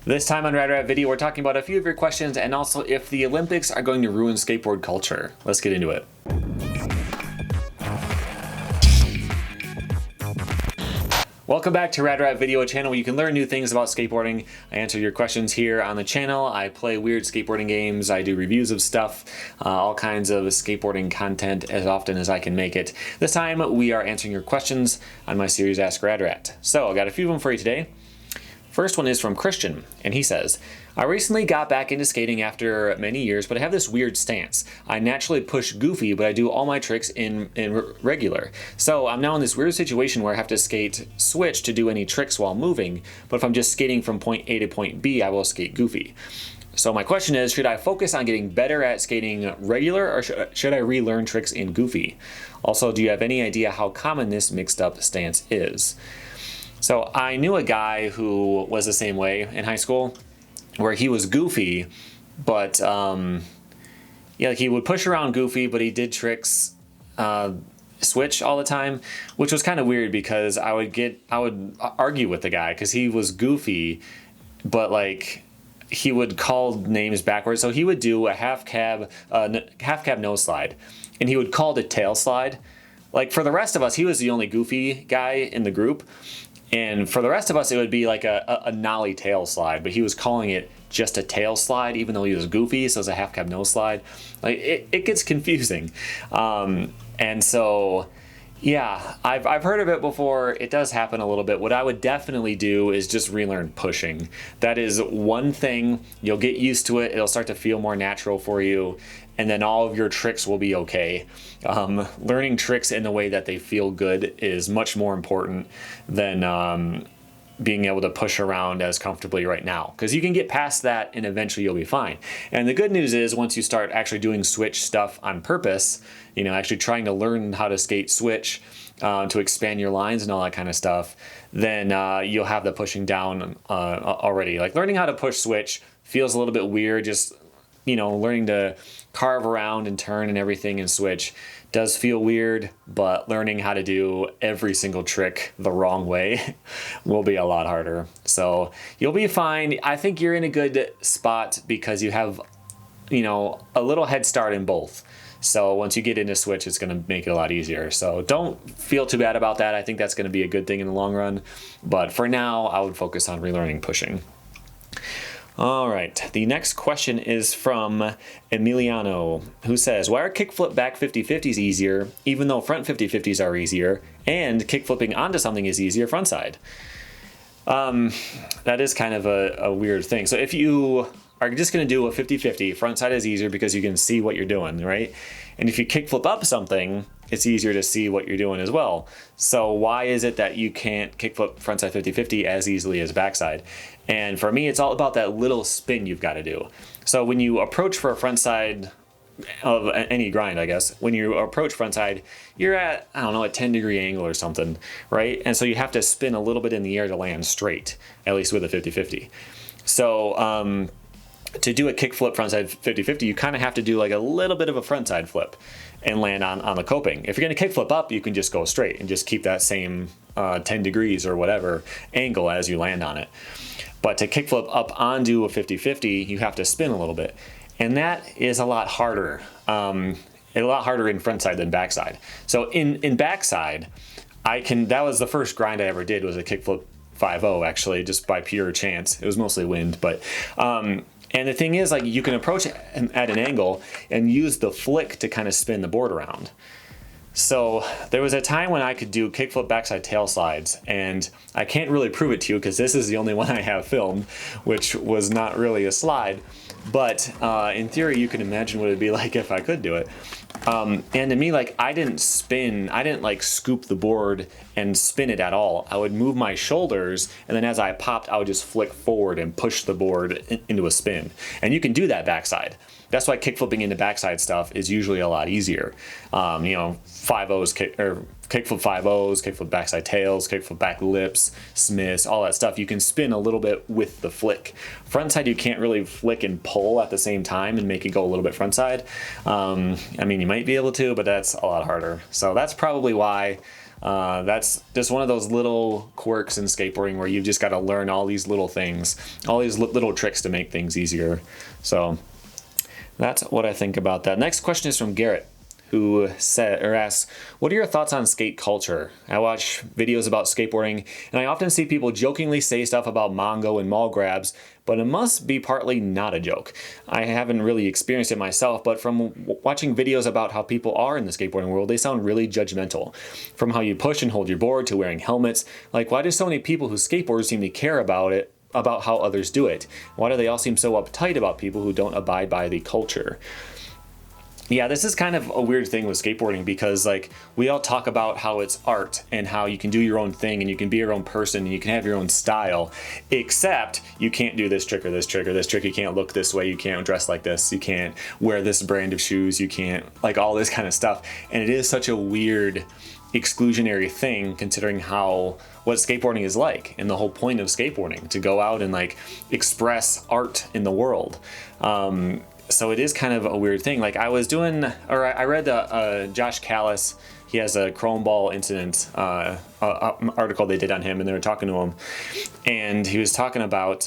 This time on Rad Video, we're talking about a few of your questions and also if the Olympics are going to ruin skateboard culture. Let's get into it. Welcome back to Rad Video, a channel where you can learn new things about skateboarding. I answer your questions here on the channel. I play weird skateboarding games. I do reviews of stuff, all kinds of skateboarding content as often as I can make it. This time we are answering your questions on my series Ask Rad Rat. So I got a few of them for you today. First one is from Christian, and he says, I recently got back into skating after many years, but I have this weird stance. I naturally push goofy, but I do all my tricks in regular. So I'm now in this weird situation where I have to skate switch to do any tricks while moving, but if I'm just skating from point A to point B, I will skate goofy. So my question is, should I focus on getting better at skating regular, or should I relearn tricks in goofy? Also, do you have any idea how common this mixed up stance is? So I knew a guy who was the same way in high school, where he was goofy, but he would push around goofy, but he did tricks switch all the time, which was kind of weird because I would argue with the guy because he was goofy, but like he would call names backwards. So he would do a half cab nose slide, and he would call it a tail slide. Like for the rest of us, he was the only goofy guy in the group. And for the rest of us, it would be like a nollie tail slide, but he was calling it just a tail slide, even though he was goofy, so it's a half cab nose slide. Like it gets confusing. And so, yeah, I've heard of it before. It does happen a little bit. What I would definitely do is just relearn pushing. That is one thing. You'll get used to it. It'll start to feel more natural for you. And then all of your tricks will be okay. Learning tricks in the way that they feel good is much more important than being able to push around as comfortably right now. Because you can get past that and eventually you'll be fine. And the good news is once you start actually doing switch stuff on purpose, actually trying to learn how to skate switch to expand your lines and all that kind of stuff, then you'll have the pushing down already. Like learning how to push switch feels a little bit weird, just learning to carve around and turn and everything and switch does feel weird, but learning how to do every single trick the wrong way will be a lot harder. So you'll be fine. I think you're in a good spot because you have, a little head start in both. So once you get into switch, it's going to make it a lot easier. So don't feel too bad about that. I think that's going to be a good thing in the long run. But for now, I would focus on relearning pushing. All right, the next question is from Emiliano, who says, why are kickflip back 50-50s easier, even though front 50-50s are easier, and kickflipping onto something is easier frontside? That is kind of a weird thing. So if you are just going to do a 50-50, frontside is easier because you can see what you're doing, right? And if you kickflip up something, it's easier to see what you're doing as well. So why is it that you can't kickflip frontside 50-50 as easily as backside? And for me, it's all about that little spin you've got to do. So when you approach for a frontside of any grind, I guess, when you approach frontside, you're at, a 10-degree angle or something, right? And so you have to spin a little bit in the air to land straight, at least with a 50-50. So to do a kickflip frontside 50-50, you kind of have to do like a little bit of a frontside flip and land on the coping. If you're going to kickflip up, you can just go straight and just keep that same 10 degrees or whatever angle as you land on it. But to kickflip up onto a 50-50, you have to spin a little bit. And that is a lot harder. In frontside than backside. So in backside, that was the first grind I ever did, was a kickflip 5-0 actually, just by pure chance. It was mostly wind, but and the thing is, like, you can approach it at an angle and use the flick to kind of spin the board around. So there was a time when I could do kickflip backside tail slides, and I can't really prove it to you because this is the only one I have filmed, which was not really a slide. But in theory, you can imagine what it'd be like if I could do it. And to me, like, I didn't like scoop the board and spin it at all. I would move my shoulders, and then as I popped, I would just flick forward and push the board into a spin. And you can do that backside. That's why kickflipping into backside stuff is usually a lot easier. 5-0s, kickflip 5-0s, kickflip backside tails, kickflip back lips, smiths, all that stuff. You can spin a little bit with the flick. Frontside, you can't really flick and pull at the same time and make it go a little bit frontside. You might be able to, but that's a lot harder. So that's probably why That's just one of those little quirks in skateboarding where you've just got to learn all these little things, all these little tricks to make things easier. So that's what I think about that. Next question is from Garrett, who asks, what are your thoughts on skate culture? I watch videos about skateboarding, and I often see people jokingly say stuff about Mongo and mall grabs, but it must be partly not a joke. I haven't really experienced it myself, but from watching videos about how people are in the skateboarding world, they sound really judgmental. From how you push and hold your board to wearing helmets. Like, why do so many people who skateboard seem to care about it, about how others do it? Why do they all seem so uptight about people who don't abide by the culture? Yeah, this is kind of a weird thing with skateboarding because like we all talk about how it's art and how you can do your own thing and you can be your own person and you can have your own style, except you can't do this trick or this trick or this trick. You can't look this way. You can't dress like this. You can't wear this brand of shoes. You can't, like, all this kind of stuff. And it is such a weird exclusionary thing considering what skateboarding is like and the whole point of skateboarding, to go out and like express art in the world. So it is kind of a weird thing. Like I read Josh Callis, he has a Chrome Ball incident article they did on him, and they were talking to him, and he was talking about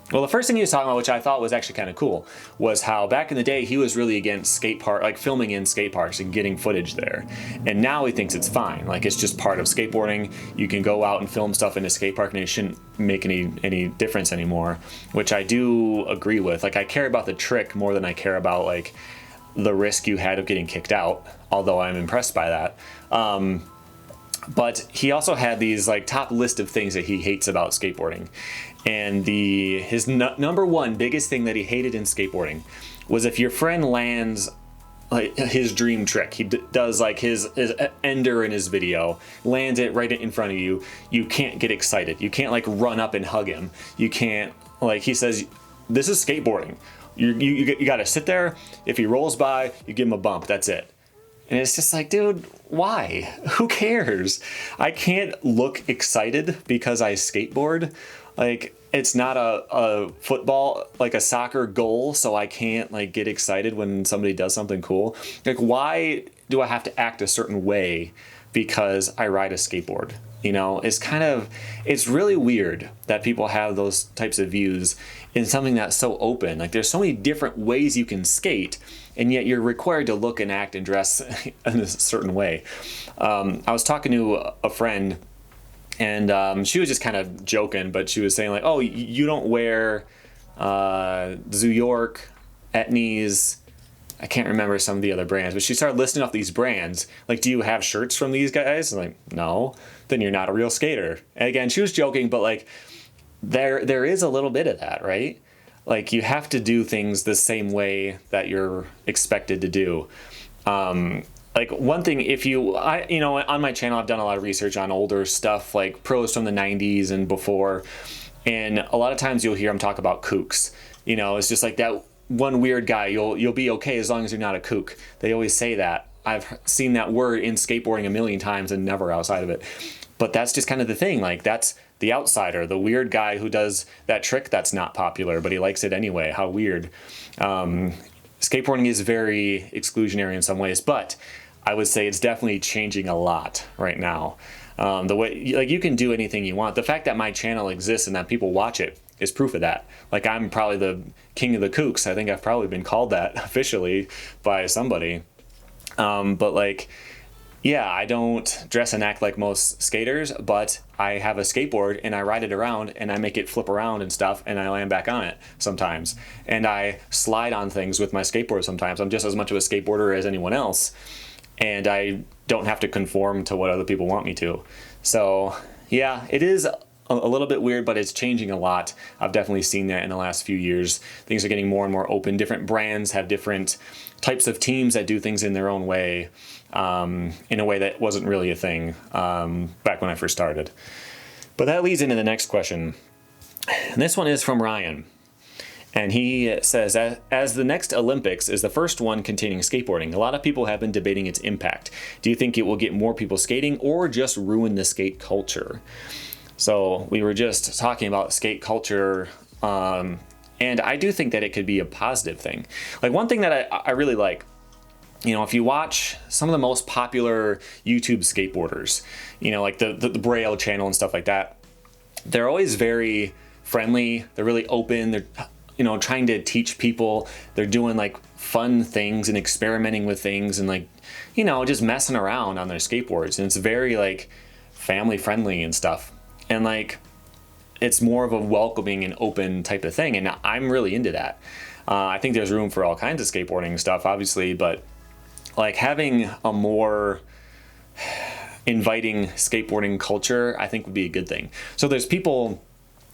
well, the first thing he was talking about, which I thought was actually kind of cool, was how back in the day he was really against skate park, like filming in skate parks and getting footage there. And now he thinks it's fine. Like it's just part of skateboarding. You can go out and film stuff in a skate park and it shouldn't make any difference anymore, which I do agree with. Like I care about the trick more than I care about like the risk you had of getting kicked out, although I'm impressed by that. But he also had these like top list of things that he hates about skateboarding. And his number one biggest thing that he hated in skateboarding was if your friend lands like his dream trick. He does like his ender in his video, lands it right in front of you. You can't get excited. You can't like run up and hug him. You can't, like, he says, this is skateboarding. You got to sit there. If he rolls by, you give him a bump. That's it. And it's just like, dude, why? Who cares? I can't look excited because I skateboard. Like, it's not a football, like a soccer goal, so I can't like get excited when somebody does something cool. Like, why do I have to act a certain way because I ride a skateboard? You know, it's really weird that people have those types of views in something that's so open. Like, there's so many different ways you can skate, and yet you're required to look and act and dress in a certain way. I was talking to a friend, and she was just kind of joking, but she was saying like, oh, you don't wear Zoo York, Etnies, I can't remember some of the other brands, but she started listing off these brands. Like, do you have shirts from these guys? I'm like, no. Then you're not a real skater. And again, she was joking, but like, there is a little bit of that, right? Like, you have to do things the same way that you're expected to do. Like, one thing, on my channel, I've done a lot of research on older stuff, like pros from the 90s and before. And a lot of times you'll hear them talk about kooks. You know, it's just like that one weird guy, you'll be okay as long as you're not a kook. They always say that. I've seen that word in skateboarding a million times and never outside of it. But that's just kind of the thing. Like, that's the outsider, the weird guy who does that trick that's not popular, but he likes it anyway. How weird. Skateboarding is very exclusionary in some ways, but I would say it's definitely changing a lot right now. The way, like, you can do anything you want. The fact that my channel exists and that people watch it is proof of that. Like, I'm probably the king of the kooks. I think I've probably been called that officially by somebody. But like, yeah, I don't dress and act like most skaters, but I have a skateboard and I ride it around and I make it flip around and stuff, and I land back on it sometimes. And I slide on things with my skateboard sometimes. I'm just as much of a skateboarder as anyone else, and I don't have to conform to what other people want me to. So yeah, it is a little bit weird, but it's changing a lot. I've definitely seen that in the last few years. Things are getting more and more open. Different brands have different types of teams that do things in their own way, in a way that wasn't really a thing back when I first started. But that leads into the next question. And this one is from Ryan. And he says, as the next Olympics is the first one containing skateboarding, a lot of people have been debating its impact. Do you think it will get more people skating or just ruin the skate culture? So we were just talking about skate culture, and I do think that it could be a positive thing. Like, one thing that I really like if you watch some of the most popular YouTube skateboarders, like the Braille channel and stuff like that, they're always very friendly. They're really open. They're, trying to teach people. They're doing like fun things and experimenting with things and like, just messing around on their skateboards. And it's very like family friendly and stuff. And like, it's more of a welcoming and open type of thing. And I'm really into that. I think there's room for all kinds of skateboarding stuff, obviously, but like having a more inviting skateboarding culture, I think would be a good thing. So there's people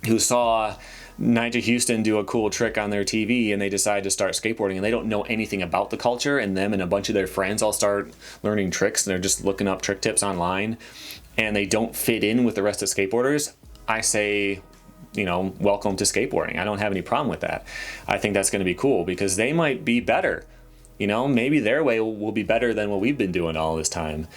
who saw Nigel Houston do a cool trick on their TV and they decide to start skateboarding, and they don't know anything about the culture, and them and a bunch of their friends all start learning tricks and they're just looking up trick tips online and they don't fit in with the rest of skateboarders. I say, welcome to skateboarding. I don't have any problem with that. I think that's going to be cool because they might be better. Maybe their way will be better than what we've been doing all this time.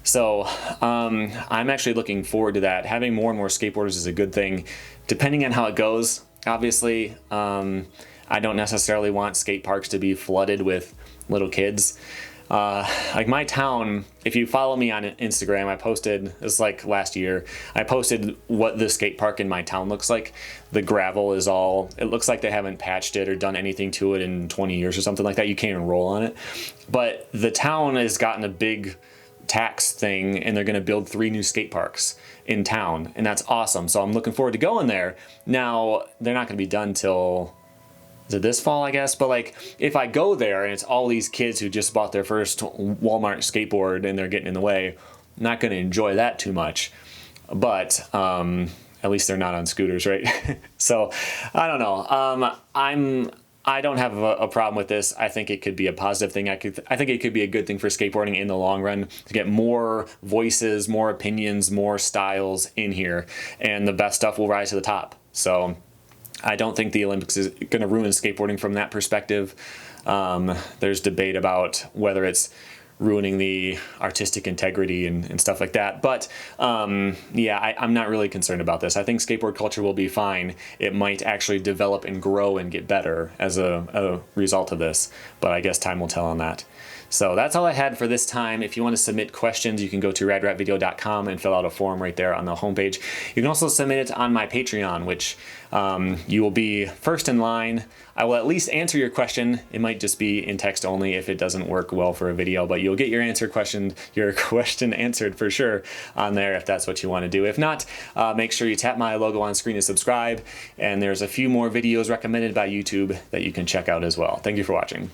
So I'm actually looking forward to that. Having more and more skateboarders is a good thing, depending on how it goes. Obviously, I don't necessarily want skate parks to be flooded with little kids. Like my town, if you follow me on Instagram, I posted, it's like last year, I posted what the skate park in my town looks like. The gravel is it looks like they haven't patched it or done anything to it in 20 years or something like that. You can't even roll on it. But the town has gotten a big tax thing and they're going to build 3 new skate parks in town. And that's awesome. So I'm looking forward to going there. Now, they're not going to be done till... is it this fall, I guess? But like, if I go there and it's all these kids who just bought their first Walmart skateboard and they're getting in the way, I'm not going to enjoy that too much. But at least they're not on scooters, right? So I don't know. I don't have a problem with this. I think it could be a positive thing. I think it could be a good thing for skateboarding in the long run to get more voices, more opinions, more styles in here, and the best stuff will rise to the top. So I don't think the Olympics is going to ruin skateboarding from that perspective. There's debate about whether it's ruining the artistic integrity and stuff like that. But yeah, I'm not really concerned about this. I think skateboard culture will be fine. It might actually develop and grow and get better as a result of this. But I guess time will tell on that. So that's all I had for this time. If you want to submit questions, you can go to radratvideo.com and fill out a form right there on the homepage. You can also submit it on my Patreon, which you will be first in line. I will at least answer your question. It might just be in text only if it doesn't work well for a video, but you'll get your question answered for sure on there if that's what you want to do. If not, make sure you tap my logo on screen to subscribe, and there's a few more videos recommended by YouTube that you can check out as well. Thank you for watching.